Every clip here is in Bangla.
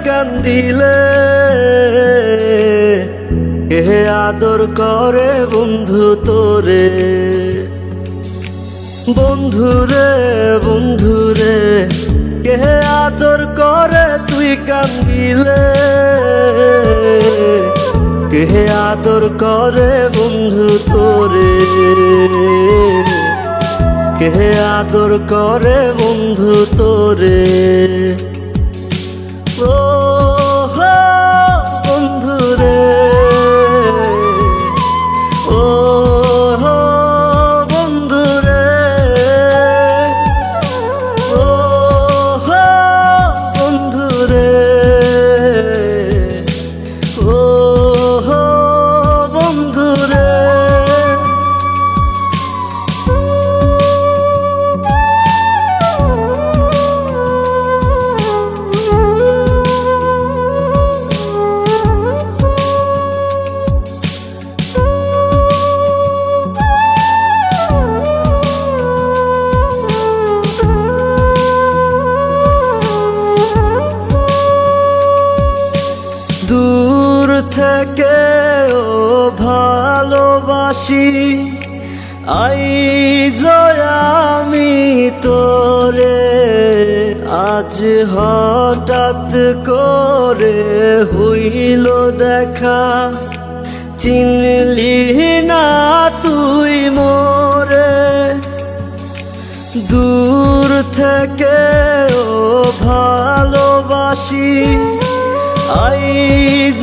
কান্দিলে কে আদর করে বন্ধু তোরে। বন্ধুরে বন্ধুরে কে আদর করে তুই কান্দিলে, কে আদর করে বন্ধু তোরে, কে আদর করে বন্ধু তোরে। ও হো বন্ধুরে, ও হো বন্ধুরে, ও হো বন্ধুরে, ও হো বন্ধুরে। দূর থেকে ও ভালোবাসি আইজ আমি তোরে, আজ হঠাৎ করে হইল দেখা, চিনলি না তুই মোরে। দূর থেকে ও ভালোবাসি আইজ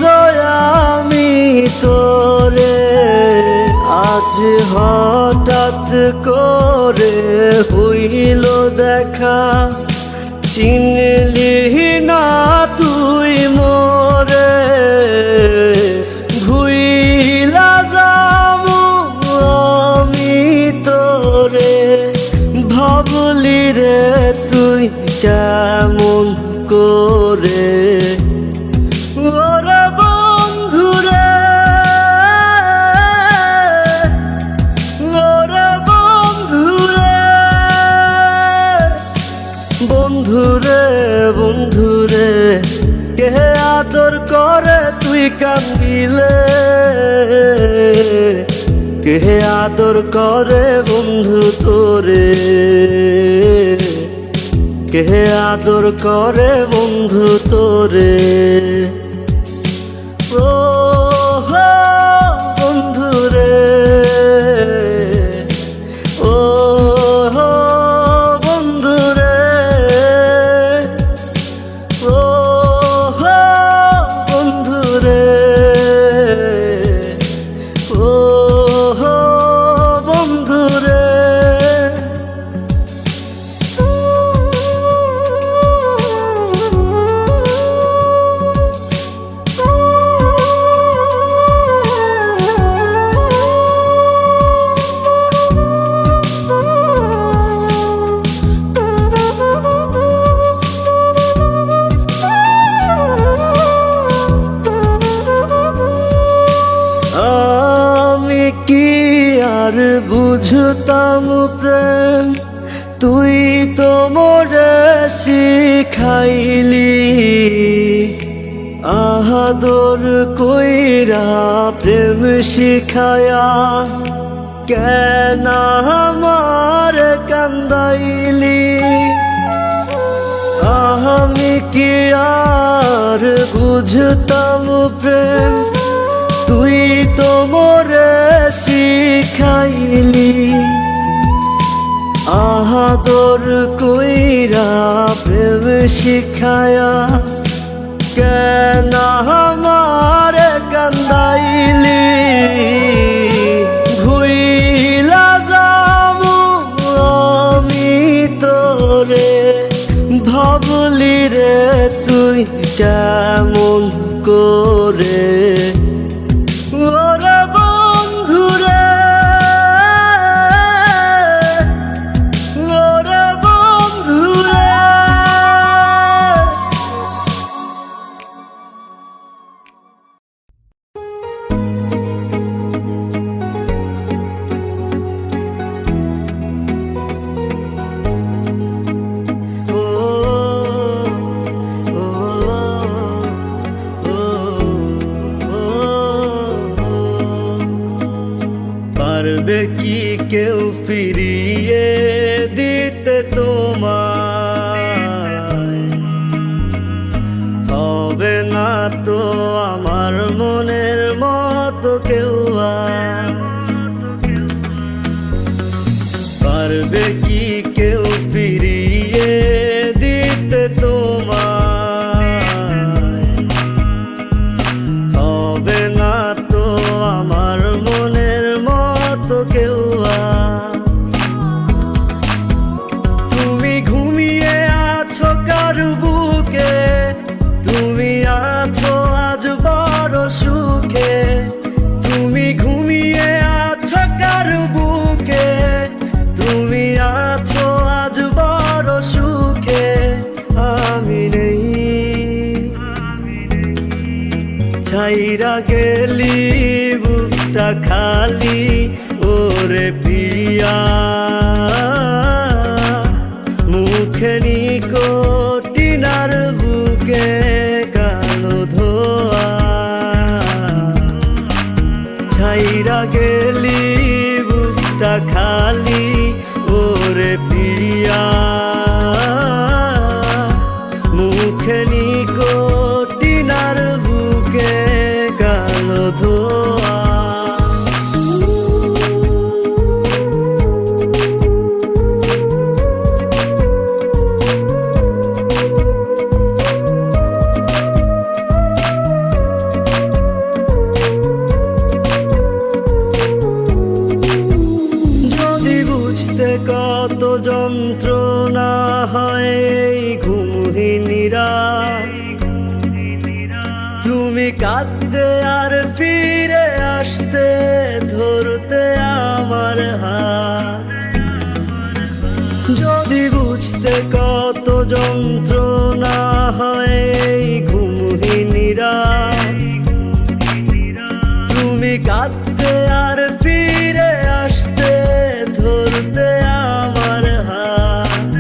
আমি তোরে, আজ হঠাৎ করে হইল দেখা, চিনলি না তুই মোরে। ভুইলা যাবো আমি তোরে, ভাবলি রে তুই কেমন করে। ওরে বন্ধুরে, ওরে বন্ধুরে, বন্ধুরে বন্ধুরে কে আদর করে তুই কান্দিলে, কে আদর করে বন্ধু তোরে, কে আদর করে বন্ধু তোরে। ও হো বন্ধুরে, ও হো বন্ধুরে, ও হো বন্ধুরে, ও হো বন্ধুরে। আমি কি আর বুঝতাম প্রেম, তুই তো মোরে শিখাইলি। আহাদর কইরা প্রেম শিখায়া কেন আমার কান্দাইলি। আমি কি আর বুঝতাম প্রেম, তুই তো মোরে শিখাইলি। আহাদর কইরা প্রেম শিখায়া কেন আমার কান্দাইলি। ভুইলা যাবো আমি তোরে, ভাবলি রে তুই কেমন করে। ওরে বন্ধুরে, ওরে বন্ধুরে। ও ও পারবে কি কেউ ফিরিয়ে দিতে তোমায়? হবে না তো আমার মনের মতো কেউ আর। পারবে কি কেউ ফিরিয়ে দিতে তোমায়? হবে না তো আমার মনের মতো কেউ আর। তুমি ঘুমিয়ে আছো কার বুকে, তুমি আছো আজ বড় সুখে। তুমি ঘুমিয়ে আছো কার বুকে, তুমি আছো আজ বড় সুখে। আমি নেই, ছাইরা গেলি বুকটা খালি ওরে পিয়া। মুখে নিকোটিনার বুকে কালো ধোয়া। ছাইরা গেলি বুকটা খালি ওরে পিয়া। মুখে নিকোটিনার বুকে কালো ধোয়া। কত যন্ত্রণা হয় এই ঘুমহীনিরা, তুমি কাঁদতে আর ফিরে আসতে ধরতে আমার হাত। যদি বুঝতে কত যন্ত্রণা হয় এই ঘুমহীনিরা, তুমি কাঁদতে আর ফিরে আসতে ধরতে আমার হাত।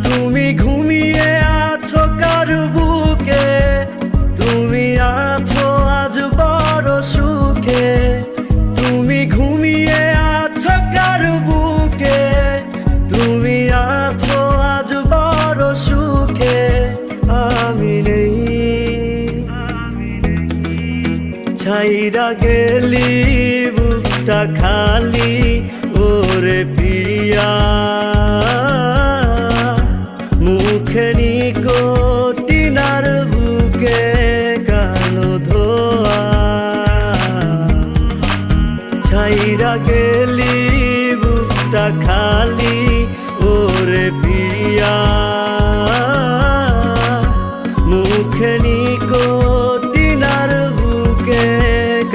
তুমি ঘুমিয়ে আছো কার বুকে, তুমি আছো আজ বড় সুখে। তুমি ঘুমিয়ে আছো কার বুকে, তুমি আছো আজ বড় সুখে। আমি নেই, ছাইরা গেলি বুকটা খালি ওরে পিয়া। মুখে নিকোটিনার বুকে কালো ধোয়া। ছাইরা গেলি বুকটা খালি ওরে পিয়া। মুখে নিকোটিনার বুকে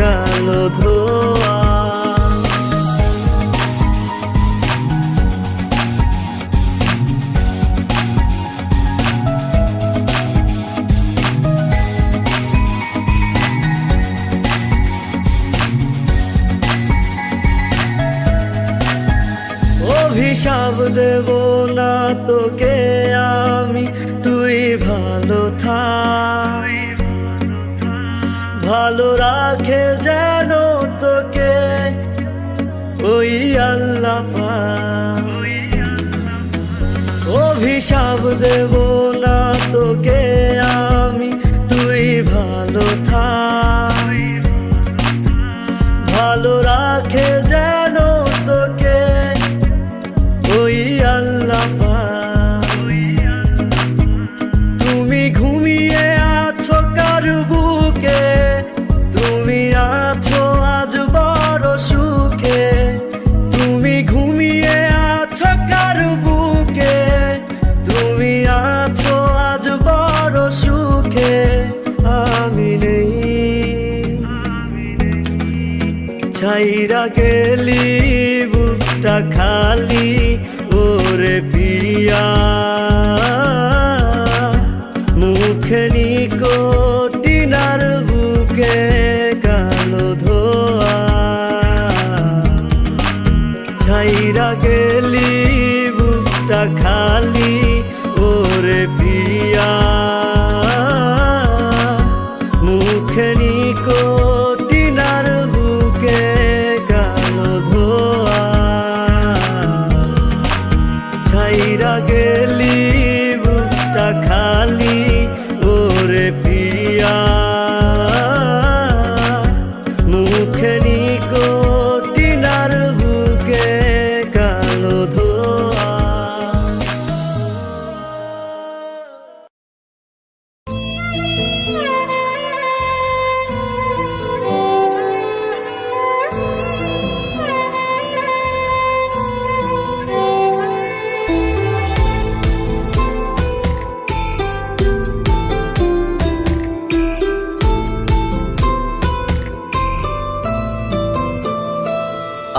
কালো ধোয়া। অভিশাপ দেব না তোকে আমি, তুই ভালো থাক। ভালো রাখে যেন তোকে ওই আল্লাহ পাক। অভিশাপ দেব না তোকে আমি, তুই ভালো থাক। ভালো রাখে যেন তোকে ওই আল্লাহ পাক। তুমি ঘুমিয়ে আছো কার বুকে, তুমি আছো আজ বড় সুখে। তুমি ঘুমিয়ে আছো কার বুকে, তুমি আছো আজ বড় সুখে। আমি নেই, ছাইরা গেলি বুকটা খালি ওরে পিয়া। মুখে নিকোটিনার বুকে কালো ধোয়া। ছাইরা গেলি বুকটা খালি ওরে পিয়া। মুখে নিকোটিনার বুকে খালি ওরে পিয়া মুখেনি কোটিনার বুকে কালো ধোয়া।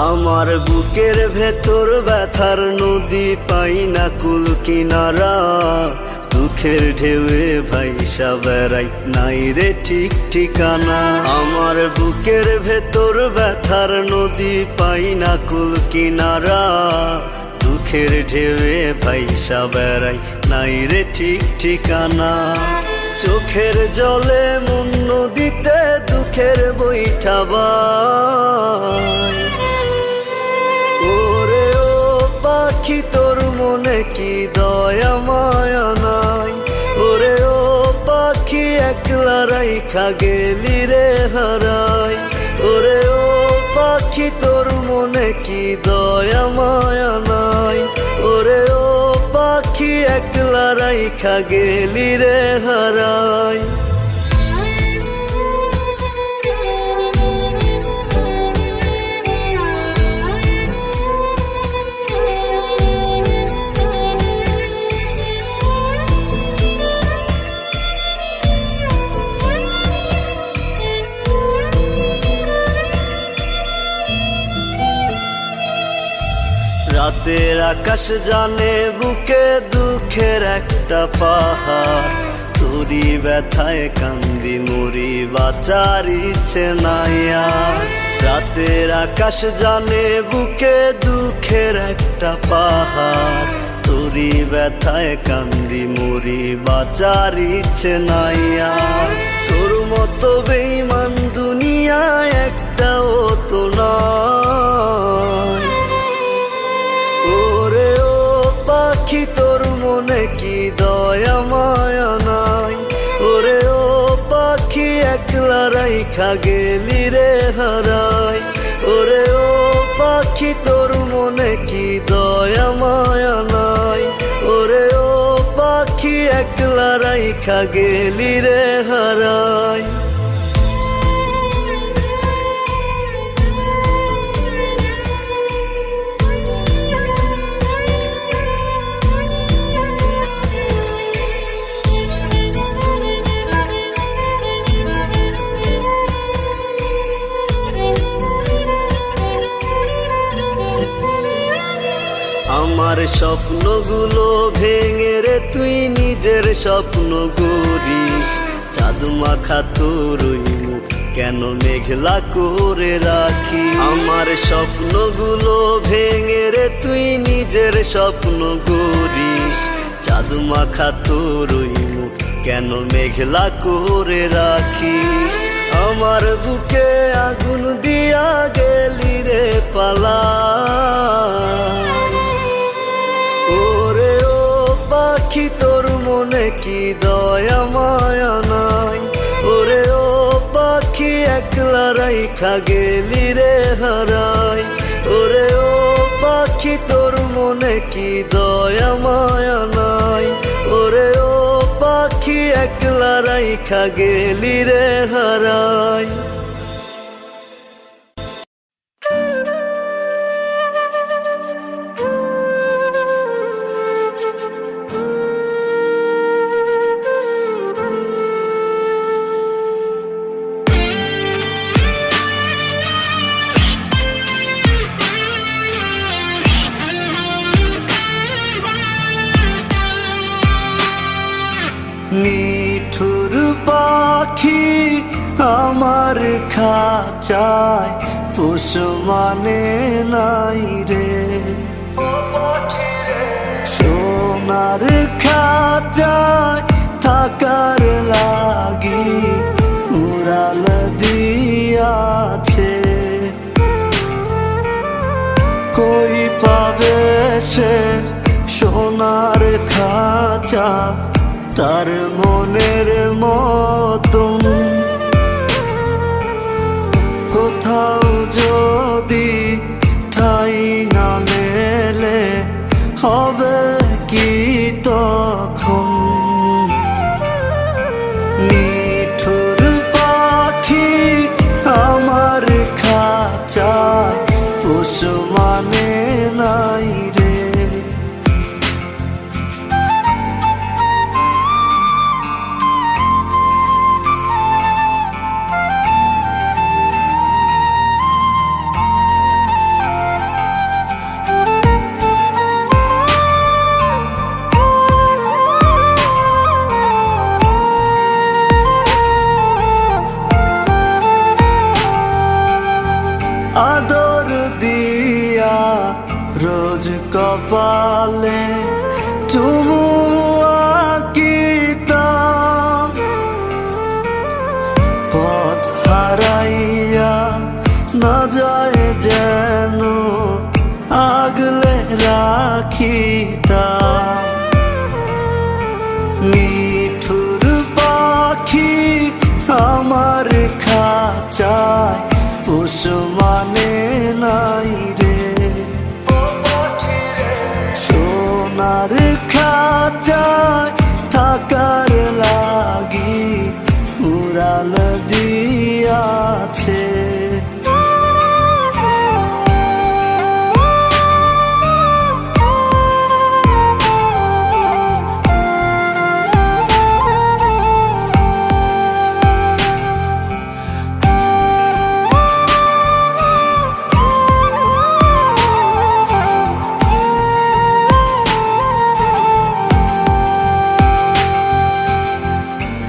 আমার বুকের ভেতর ব্যথার নদী পাই না কুল কিনারা, দুঃখের ঢেউয়ে ভাইসা বেড়াই নাই রে ঠিক ঠিকানা। আমার বুকের ভেতর ব্যথার নদী পাই না কুল কিনারা, দুঃখের ঢেউয়ে ভাইসা বেড়াই নাই রে ঠিক ঠিকানা। চোখের জলে মন নদীতে দুঃখের বৈঠা বায়। ওরে ও পাখি তোর মনে কি দয়া মায়া নাই, ওরে ও পাখি একলা রাইখা গেলি রে হারাই। ওরে ও পাখি তোর মনে কি দয়া মায়া নাই, ওরে ও পাখি একলা রাইখা গেলি রে হারাই। রাতের আকাশ জানে বুকে দুঃখের একটা পাহাড়, তোরি ব্যথায় কান্দি মরি বাঁচার ইচ্ছে নাই আর। রাতের আকাশ জানে বুকে দুঃখের একটা পাহাড়, তোরি ব্যথায় কান্দি মরি বাঁচার ইচ্ছে নাই আর। তোর মতো বেঈমান দুনিয়ায় একটাও তো নাই। ওরে ও পাখি তোর মনে কি দয়া মায়া নাই, ওরে ও পাখি একলা রাইখা গেলি রে হারাই। ওরে ও পাখি তোর মনে কি দয়া মায়া নাই, ওরে ও পাখি একলা রাইখা গেলি রে হারাই। আমার স্বপ্নগুলো ভেঙে রে তুই নিজের স্বপ্ন গড়িস, চাঁদ মাখা তোর ওই মুখ কেন মেঘলা করে রাখি। আমার স্বপ্নগুলো ভেঙে রে তুই নিজের স্বপ্ন গড়িস, চাঁদ মাখা তোর ওই মুখ কেন মেঘলা করে রাখিস। আমার বুকে আগুন দিয়া গেলি রে পালা। ওরে ও পাখি তোর মনে কি দয়া মায়া নাই, ওরে ও পাখি একলা রাইখা গেলি রে হারাই। ওরে ও পাখি তোর মনে কি দয়া মায়া নাই, ওরে ও পাখি একলা রাইখা গেলি রে হারাই। নিঠুর পাখি আমার খাঁচায় পোষ মানে নাই রে, সোনার খাঁচায় থাকার লাগি উড়াল দিয়াছে। কই পাবে সে সোনার খাঁচা তার মনের মতন কোথাও যদি ঠাই না মেলে হবে কি তখন? নিঠুর পাখি আমার খাঁচায় পোষ মানে নাই রে। আদর দিয়া রোজ কপালে চুমু আঁকিতাম, পথ হারাইয়া না যায় যেন আগলে রাখিতাম। নিঠুর পাখি আমার খাঁচায় পোষ মানে নাই রে। সোনার খাঁচায় থাকার লাগি উড়াল দিয়াছে।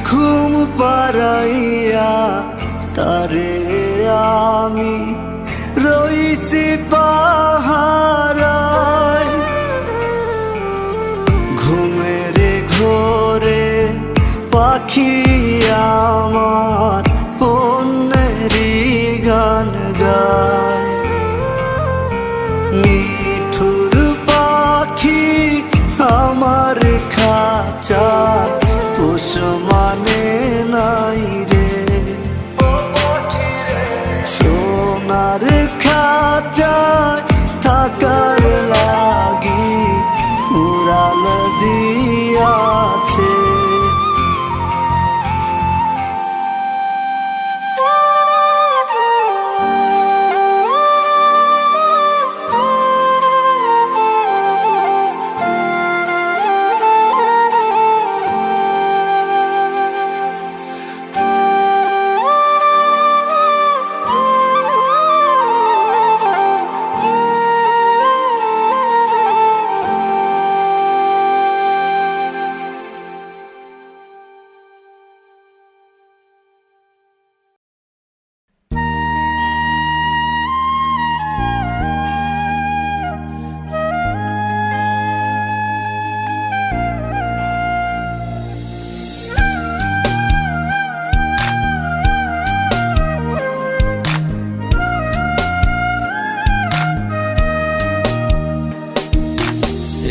ঘুম পাড়াইয়া তারে আমি রইছি পাহারায়, ঘুমের ঘোরে পাখি আমার অন্যেরই গান গায়। নিঠুর পাখি আমার খাঁচায় পোষ মানে নাই রে। সোনার খাঁচায় থাকার লাগি উড়াল দিয়াছে।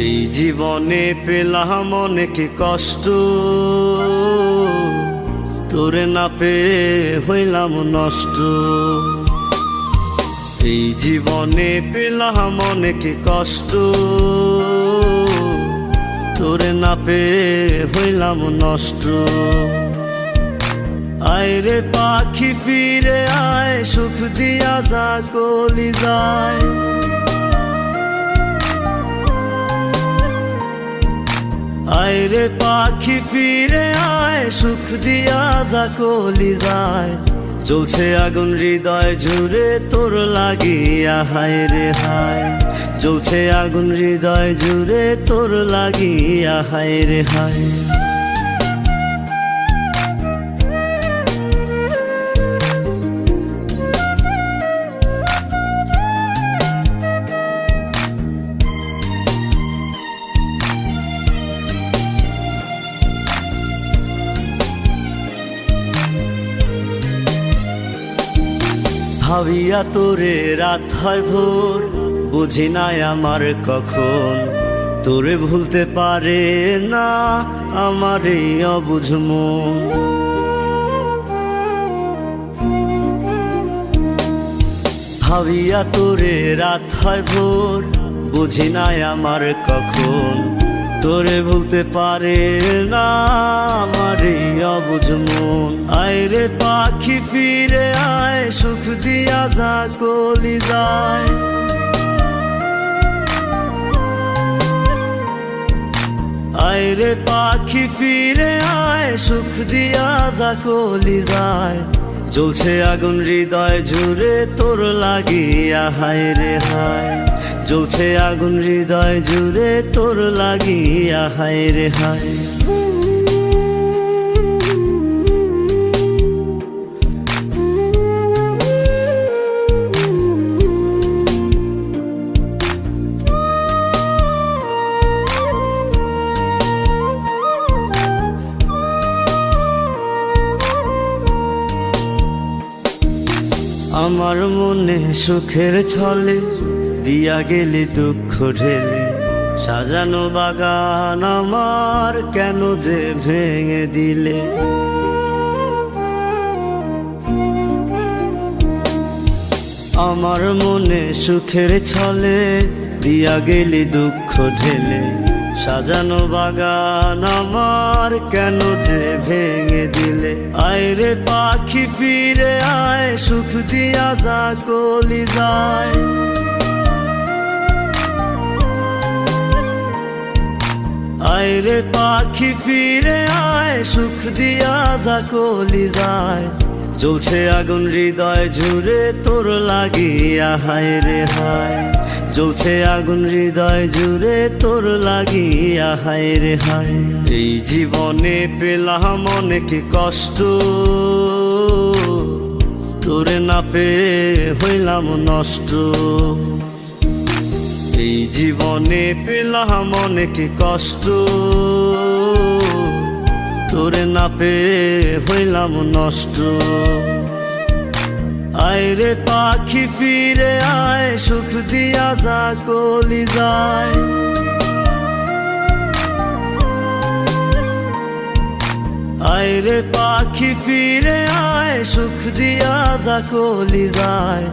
এই জীবনে পেলাম অনেক কষ্ট, তোরে না পেয়ে হইলাম নষ্ট। এই জীবনে পেলাম অনেক কষ্ট, তোরে না পেয়ে হইলাম নষ্ট। আয় রে পাখি ফিরে আয়, সুখ দিয়া যা কলি যায়। আয় রে পাখি ফিরে আয়, সুখ দিয়া যা কলি যায়। জ্বলছে আগুন হৃদয় জুড়ে তোর লাগিয়া, হায় রে হায়। জ্বলছে আগুন হৃদয় জুড়ে তোর লাগিয়া, হায় রে হায়। ভাবিয়া তোরে রাত হয় ভোর, বুঝি নাই আমার কখন তোরে ভুলতে পারে না আমার এই অবুঝ মন। ভাবিয়া তোরে রাত হয় ভোর, বুঝি নাই আমার কখন তোরে ভুলতে পারে না আমার এই অবুঝ মন। আয় রে পাখি ফিরে আয়, সুখ দিয়া যা কলি যায়। আয় রে পাখি ফিরে আয়, সুখ দিয়া যা কলি যায়। জ্বলছে আগুন হৃদয় জুড়ে তোর লাগিয়া, হায় রে হায়। জ্বলছে আগুন হৃদয় জুড়ে তোর লাগিয়া, হায় রে হায়। আমার মনে সুখের ছলে দিয়া গেলি দুঃখ ঢেলে, সাজানো বাগান আমার কেন যে ভেঙে দিলে। আমার মনে সুখের ছলে দিয়া গেলি দুঃখ ঢেলে, সাজানো বাগান আমার কেন যে ভেঙে দিলে। আয় রে পাখি ফিরে আয়, সুখ দিয়া যা কলি যায়। আয় রে পাখি ফিরে আয়, সুখ দিয়া যা কলি যায়। জ্বলছে আগুন হৃদয় জুড়ে তোর লাগিয়া, হায় রে হায়। জ্বলছে আগুন হৃদয় জুড়ে তোর লাগিয়া, হায় রে হায়। এই জীবনে পেলাম অনেক কষ্ট, তোরে না পেয়ে হইলাম নষ্ট। এই জীবনে পেলাম অনেক কষ্ট, তোরে না পেয়ে হইলাম নষ্ট। আয় রে পাখি ফিরে আয়, সুখ দিয়া যা কলি যায়। আয় রে পাখি ফিরে আয়, সুখ দিয়া যা কলি যায়।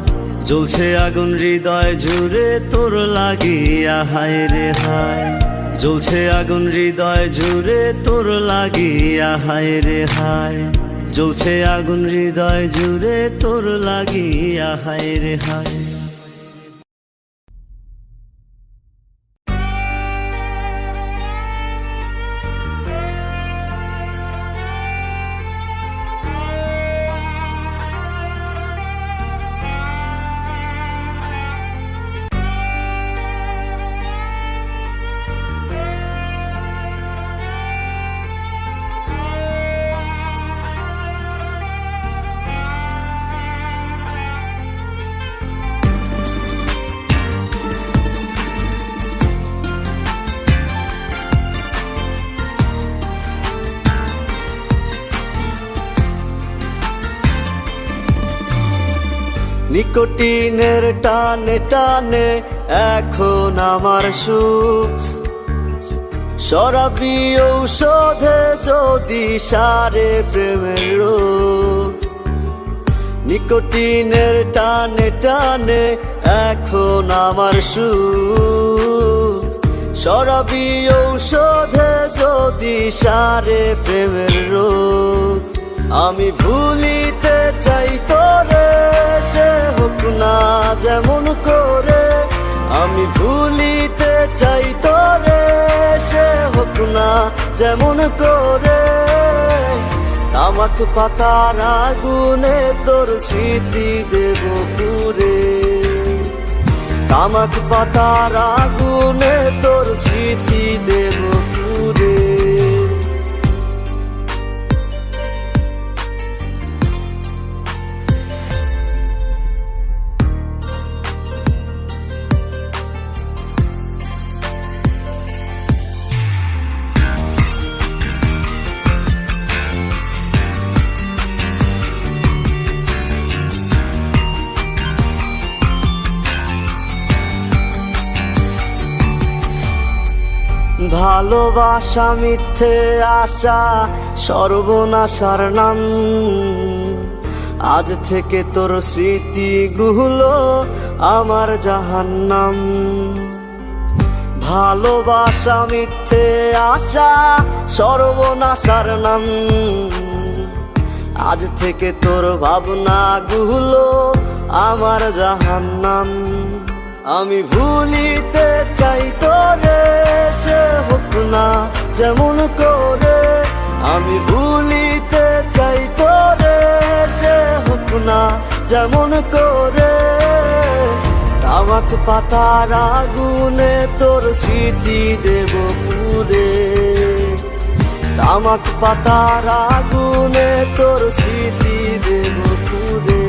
জ্বলছে আগুন হৃদয় জুড়ে তোর লাগিয়া, হায় রে হায়। জ্বলছে আগুন হৃদয় জুড়ে তোর লাগিয়া, হায় রে হায়। জ্বলছে আগুন হৃদয় জুড়ে তোর লাগিয়া, হায় রে হায়। নিকোটিনের টানে টানে এখন আমার সুখ, শরাবি ঔষধে যদি সারে প্রেমের রোগ। নিকোটিনের টানে টানে এখন আমার সুখ, শরাবি ঔষধে যদি সারে প্রেমের রোগ। আমি ভুলিতে চাই তোরে, সে হোক না যেমন করে। আমি ভুলিতে চাই তোরে, সে হোক না যেমন করে। তামাক পাতার আগুনে তোর স্মৃতি দেব পুরে। তামাক পাতার আগুনে তোর স্মৃতি দেব পুরে। ভালোবাসা মিথ্যে আশা সর্বনাশার নাম, আজ থেকে তোর স্মৃতিগুলো আমার জাহান্নাম। ভালোবাসা মিথ্যে আশা সর্বনাশার নাম, আজ থেকে তোর ভাবনাগুলো আমার জাহান্নাম। আমি ভুলিতে চাই তোরে, সে হোক না যেমন করে। আমি ভুলিতে চাই তোরে, সে হোক না যেমন করে। তামাক পাতার আগুনে তোর স্মৃতি দেব পুরে, তামাক পাতার আগুনে তোর স্মৃতি দেব পুরে।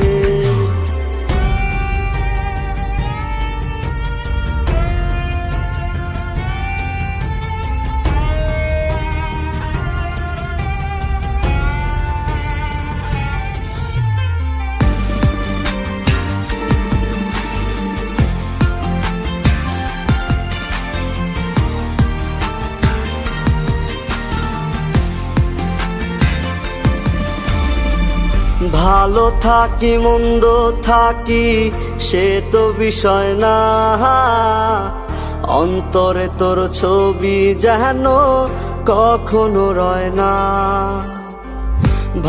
ভালো থাকি মন্দ থাকি সে তো বিষয় না, অন্তরে তোর ছবি যেন কখনো রয় না।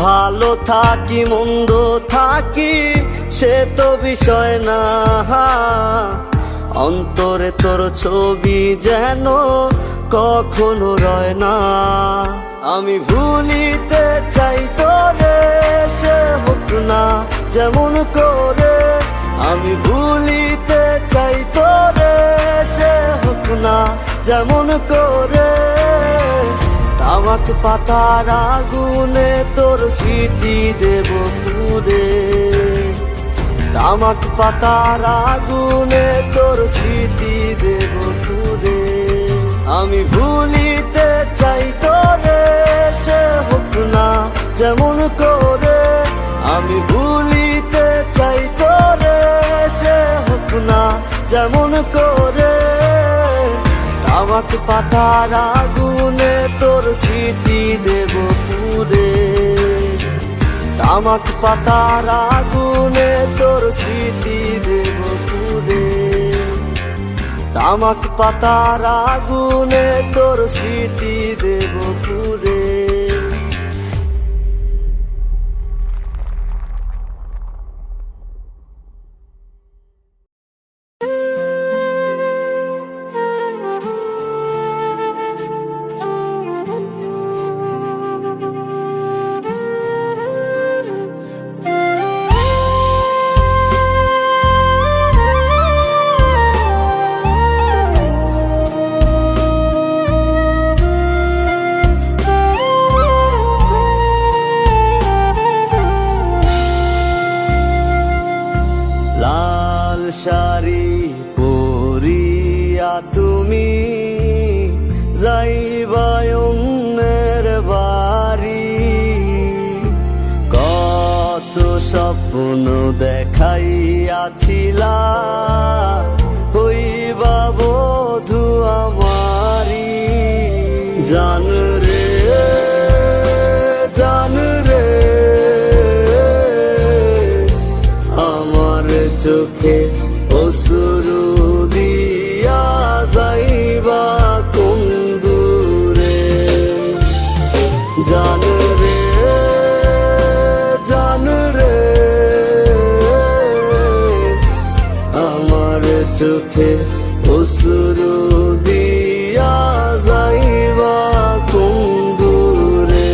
ভালো থাকি মন্দ থাকি সে তো বিষয় না, অন্তরে তোর ছবি যেন কখনো রয় না। আমি ভুলিতে চাই তোরে, সে হোক না যেমন করে। আমি ভুলিতে চাই তোরে, সে হোক না যেমন করে। তামাক পাতার আগুনে তোর স্মৃতি দেব পুরে, তামাক পাতার আগুনে তোর স্মৃতি দেব পুরে। আমি ভুলিতে চাই তোরে, সে হোক না যেমন করে। আমি ভুলিতে চাই তোরে, সে হোক না যেমন করে। তামাক পাতার আগুনে তোর স্মৃতি দেব পুরে, তামাক পাতার আগুনে তোর স্মৃতি দেব পুরে। তামাক পাতার আগুনে তোর স্মৃতি দেব পুরে। শাড়ি পরিয়া তুমি যাইবা অন্যের বাড়ি, কত স্বপ্ন দেখাইয়াছিলা হইবা বধূ আমারি। জান রে জান রে, আমার চোখে অশ্রু দিয়া যাইবা কোন দূরে। জান রে জান রে, আমার চোখে অশ্রু দিয়া যাইবা কোন দূরে।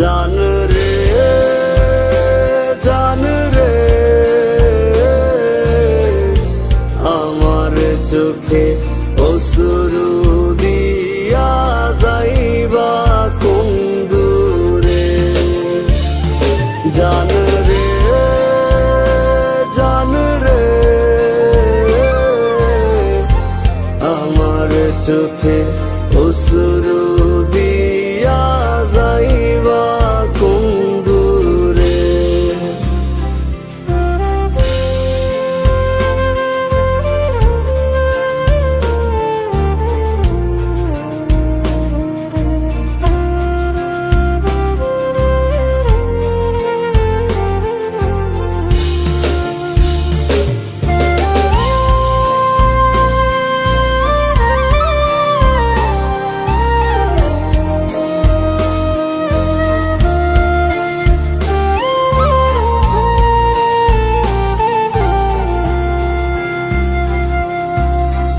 জান রে জান রে আমার চোখে অশ্রু দিয়া যাইবা কোন দূরে জান রে জান রে আমার চোখে অশ্রু দিয়া যাইবা কোন দূরে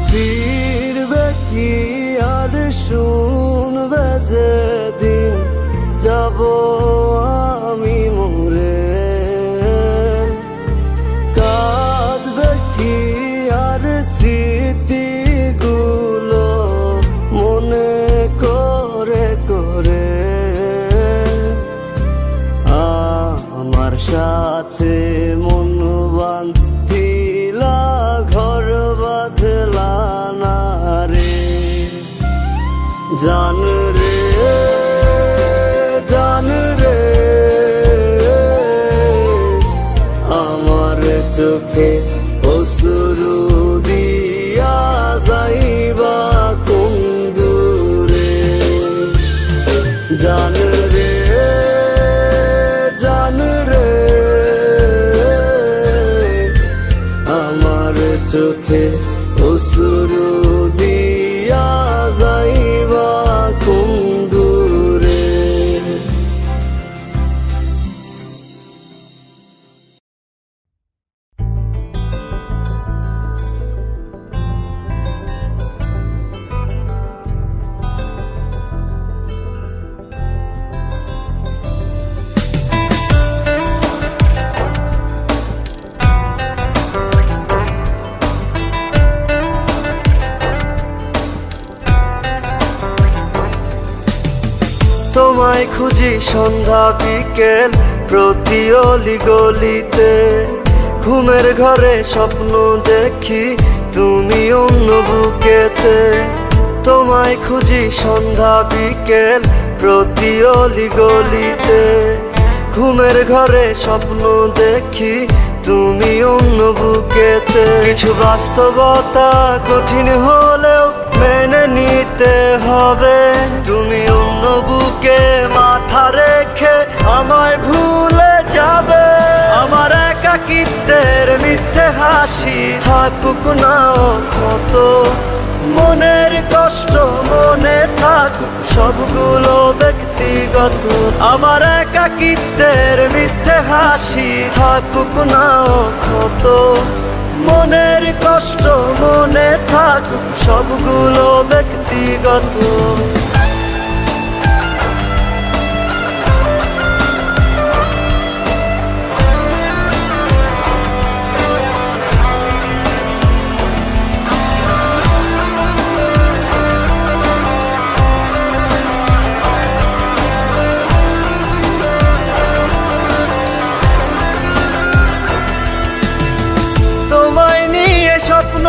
ফিরবে কি আর শুনবে যেদিন যাব আমি মরে কাঁদবে কি আর স্মৃতিগুলো মনে করে করে আমার সাথে মন বাঁধিলা ঘর বাঁধলা না রে জান রে জান রে আমার চোখে অশ্রু দিয়া যাইবা কোন দূরে জান রে জান রে আমার চোখে অশ্রু দিয়া যাইবা কোন দূরে তোমায় খুঁজি সন্ধ্যা বিকেল প্রতি অলি গলিতে ঘুমের ঘরে স্বপ্ন দেখি তুমি অন্য বুকেতে তোমায় খুঁজি সন্ধ্যা বিকেল প্রতি অলি গলিতে ঘুমের ঘরে স্বপ্ন দেখি তুমি অন্য বুকেতে কিছু বাস্তবতা কঠিন হলেও মেনে নিতে হবে তুমি অন্য বুকে মাথা রেখে আমায় ভুলে যাবে আমার একাকিত্বের মিথ্যে হাসি থাকুক না ক্ষত মনের কষ্ট মনে থাকুক সবগুলো ব্যক্তিগত আমার একাকিত্বের মিথ্যে হাসি থাকুক না ক্ষত মনের কষ্ট মনে থাকুক সবগুলো ব্যক্তিগত স্বপ্ন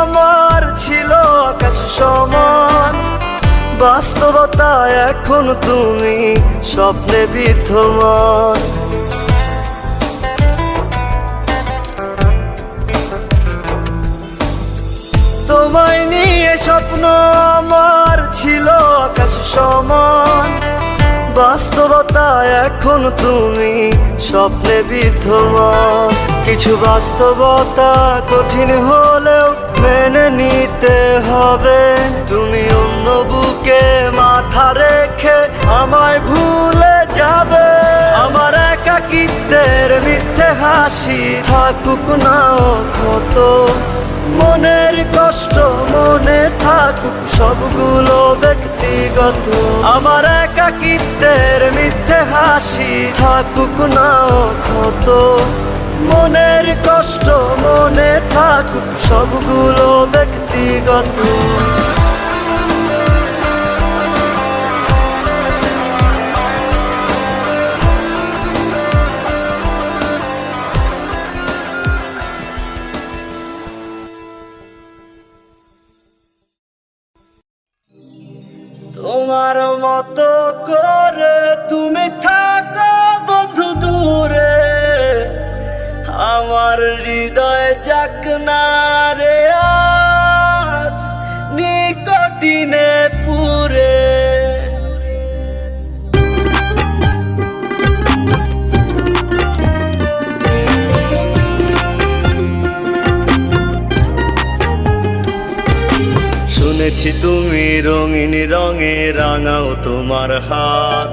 আমার ছিল আকাশ সমান বাস্তবতা এখন তুমি স্বপ্নে বিদ্যমান তোমায় নিয়ে স্বপ্ন আমার ছিল আকাশ সমান বাস্তবতা এখন তুমি স্বপ্নে বিদ্যমান কিছু বাস্তবতা কঠিন হলেও মেনে নিতে হবে তুমি অন্য বুকে মাথা রেখে আমায় ভুলে যাবে আমার একাকিত্বের মিথ্যে হাসি থাকুক না ক্ষত মনের কষ্ট মনে থাকুক, সবগুলো ব্যক্তিগত। আমার একাকিত্বের মিথ্যে হাসি থাকুক না ক্ষত। মনের কষ্ট মনে থাকুক, সবগুলো ব্যক্তিগত। তোমার মতো করে তুমি থাকো বন্ধু দূরে, আমার হৃদয় যাক না রে আজ নিকটিনে পুরে। শুনেছি তুমি রঙিন রঙে রাঙাও তোমার হাত,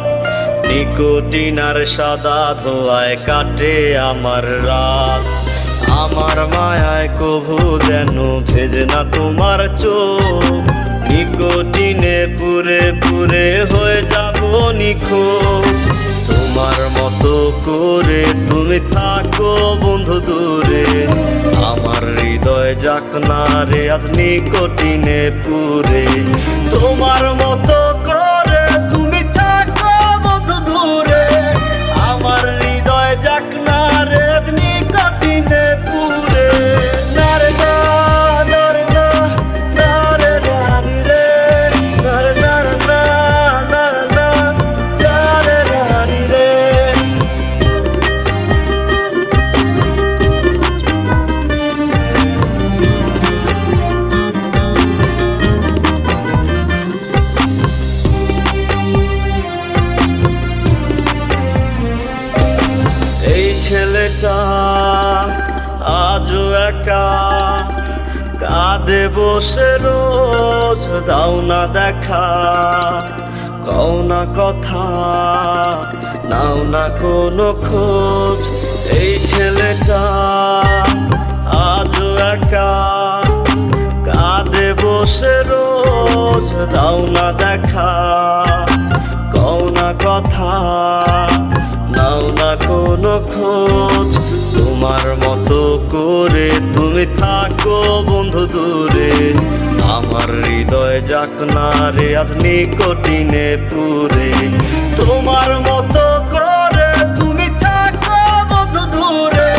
নিকোটিন আর সাদা ধোয়ায় কাটে আমার রাত। আমার মায়ায় কভু যেন ভেজে না তোমার চোখ, নিকোটিনে পুরে পুরে হয়ে যাব নিখোঁজ। তোমার মতো করে তুমি থাকো বন্ধু দূরে, আমার হৃদয় যাক না রে আজ নিকটিনে পুরে। তোমার মতো করে তুমি থাকো বন্ধু দূরে, আমার হৃদয় যাক না রে আজ নিকটিনে পুরে। নারে না নারে না নারে রানি রে, নারে নারে না নারে না নারে রানি রে। ছেলেটা আজও একা কাঁদে বসে রোজ, দাও না দেখা কও না কথা, নাও না কোনো খোঁজ। এই ছেলেটা আজও একা কাঁদে বসে রোজ, দাও না দেখা কও না কথা, নাও না কোনো খোঁজ। তোমার মতো করে তুমি থাকো বন্ধু দূরে, আমার হৃদয় যাক না রে আজ নিকটিনে পুরে। তোমার মতো করে তুমি থাকো বন্ধু দূরে,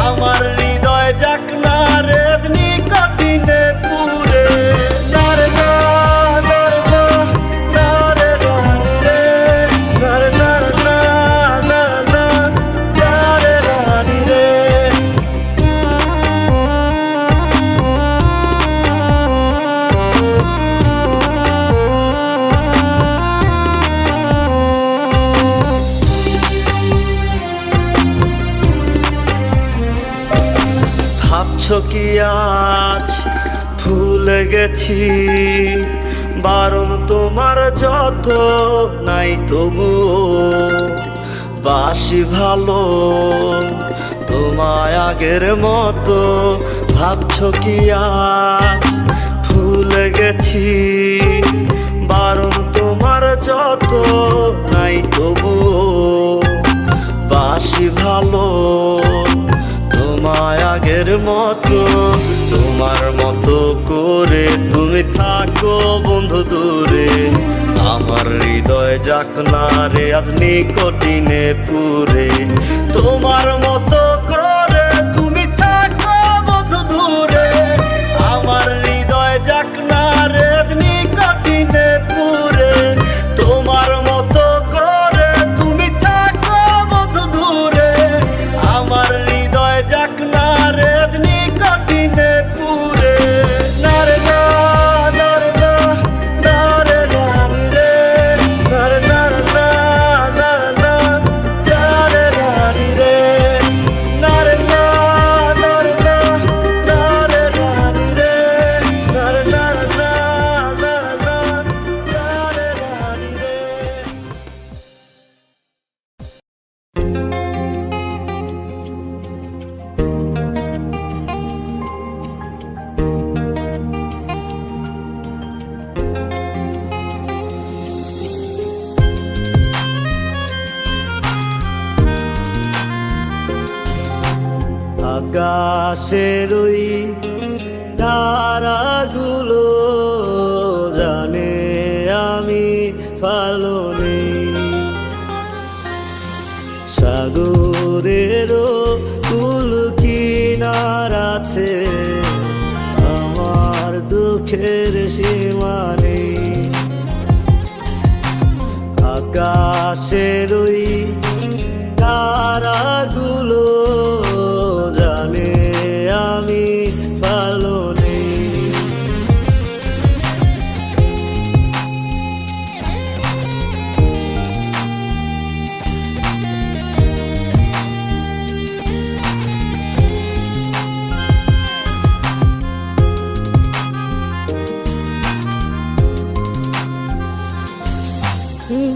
আমার হৃদয় যাক না রে আজ নিকটিনে পুরে। নারে না নারে না নারে রানি রে, নারে নারে না নারে না নারে রানি রে। ভাবছো কি আজ ভুলে গেছি, বারণ তোমার যত নাই তবুও বাসি ভালো তোমায় আগের মতো। ভাবছো কি আজ ভুলে গেছি, বারণ তোমার যত নাই তবুও বাসি ভালো তোমায় আগের মতো। তোমার মতো করে তুমি থাকো বন্ধু দূরে, আমার হৃদয় যাক না রে আজ নিকটিনে পুরে। তোমার মতো করে তুমি থাকো বন্ধু দূরে, আমার হৃদয় যাক না রে আজ নিকটিনে পুরে। তোমার মতো করে তুমি থাকো বন্ধু দূরে, আমার হৃদয় যাক না রে আজ নিকটিনে পুরে। নারে না নারে না নারে রানি রে, নারে নারে না নারে না নারে রানি রে। আকাশের ওই তারাগুলো জানে আমি ভালো নেই। সাগরেরও কুল কিনার আছে, আমার দুঃখের সীমা নেই। আকাশের ওই তারাগুলো জানে আমি ভালো নেই।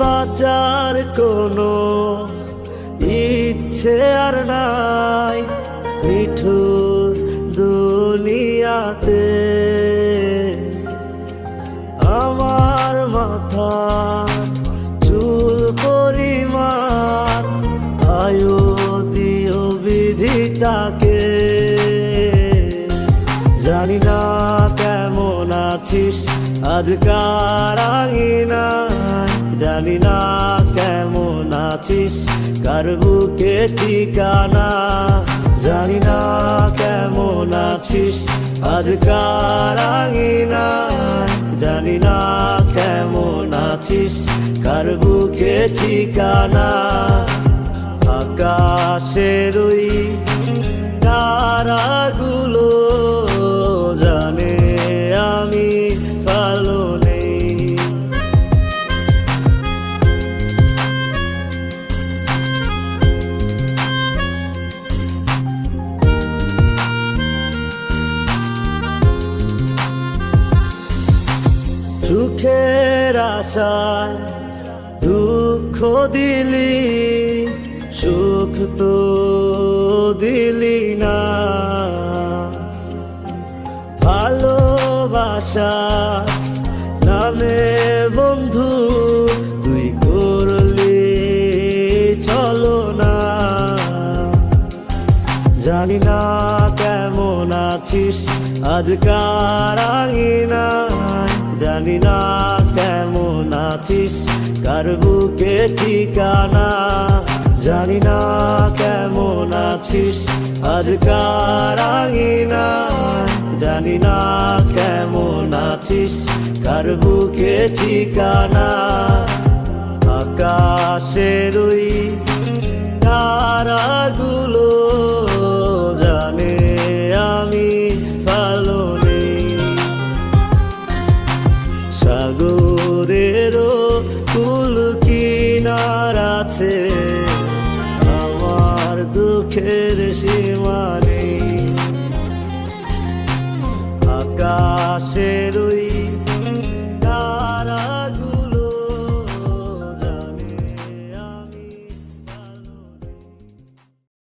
বাঁচার কোনো ইচ্ছে আর নাই নিঠুর দুনিয়াতে। আমার মাথা চুল পরিমাণ আয়ু দিও বিধিতাকে। জানি না কেমন আছিস আজকার আঙিনায়, জানি না কেমন আছিস কার বুকে ঠিকানা। জানি না কেমন আছিস আজকার আঙিনায়, জানি না কেমন আছিস কার বুকে ঠিকানা। আকাশের ওই তারাগুলো জানে আমি ভালো নেই। সুখের আশায় দুঃখ দিলি, সুখ তো দিলি না। ভালোবাসা নামে বন্ধু তুই করলি চলো না। জানি না কেমন আছিস আজকার আঙিনায়, জানি না কেমন আছিস কার বুকে ঠিকানা। জানি না কেমন আছিস আজকার আঙিনায়, জানি না কেমন আছিস কার বুকে ঠিকানা। আকাশের ওই তারাগুলো জানে আমি ভালো নেই। সাগরেরও কুল কিনার আছে, আমার দুঃখের সীমা